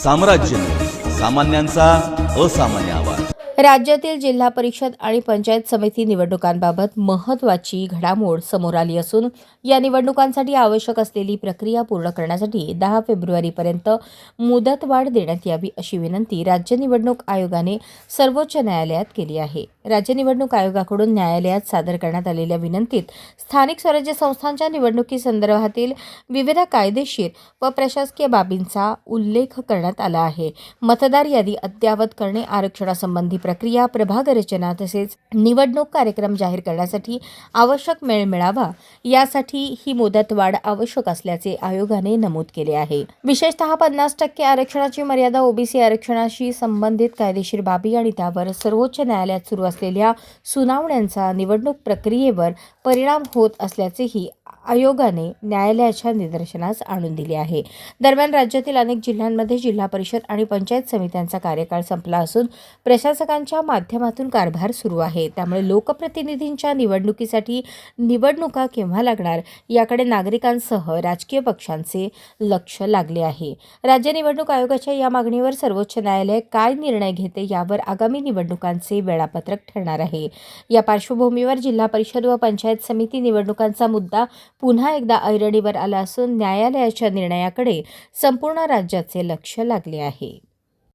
साम्राज्य न्यूज, सामान्यांचा असामान्य आवाज। राज्यातील जिल्हा परिषद आणि पंचायत समिती निवडणुकांबाबत महत्त्वाची घडामोड समोर आली असून या निवडणुकांसाठी आवश्यक असलेली प्रक्रिया पूर्ण करण्यासाठी 10 फेब्रुवारीपर्यंत मुदतवाढ देण्यात यावी अशी विनंती राज्य निवडणूक आयोगाने सर्वोच्च न्यायालयात केली आहे। राज्य निवडणूक आयोगाकडून न्यायालयात सादर करण्यात आलेल्या विनंतीत स्थानिक स्वराज्य संस्थांच्या निवडणुकीसंदर्भातील विविध कायदेशीर व प्रशासकीय बाबींचा उल्लेख करण्यात आला आहे। मतदार यादी अद्ययावत करणे, आरक्षणासंबंधी प्रक्रिया, प्रभाग रचना तसेच निवडणूक कार्यक्रम जाहीर करण्यासाठी आवश्यक वेळ मिळावा यासाठी ही मुदतवाढ आवश्यक असल्याचे आयोगाने नमूद केले आहे। विशेषतः 50% आरक्षणाची मर्यादा, ओबीसी आरक्षणाशी संबंधित कायदेशीर बाबी आणि त्यावर सर्वोच्च न्यायालयात सुरू असलेल्या सुनावण्यांचा निवडणूक प्रक्रियेवर परिणाम होत असल्याचेही आयोगाने न्यायालयाच्या निदर्शनास आणून दिले आहे। दरम्यान राज्यातील अनेक जिल्ह्यांमध्ये जिल्हा परिषद आणि पंचायत समित्यांचा कार्यकाळ संपला असून प्रशासकांच्या माध्यमातून कारभार सुरू आहे। त्यामुळे लोकप्रतिनिधींच्या निवडणुकीसाठी निवडणुका केव्हा लागणार याकडे नागरिकांसह राजकीय पक्षांचे लक्ष लागले आहे। राज्य निवडणूक आयोगाच्या या मागणीवर सर्वोच्च न्यायालय काय निर्णय घेते यावर आगामी निवडणुकांचे वेळापत्रक ठरणार आहे। या पार्श्वभूमीवर जिल्हा परिषद व पंचायत समिती निवडणुकांचा मुद्दा पुन्हा एकदा ऐरणीवर आला असून न्यायालयाच्या निर्णयाकडे संपूर्ण राज्याचे लक्ष लागले आहे।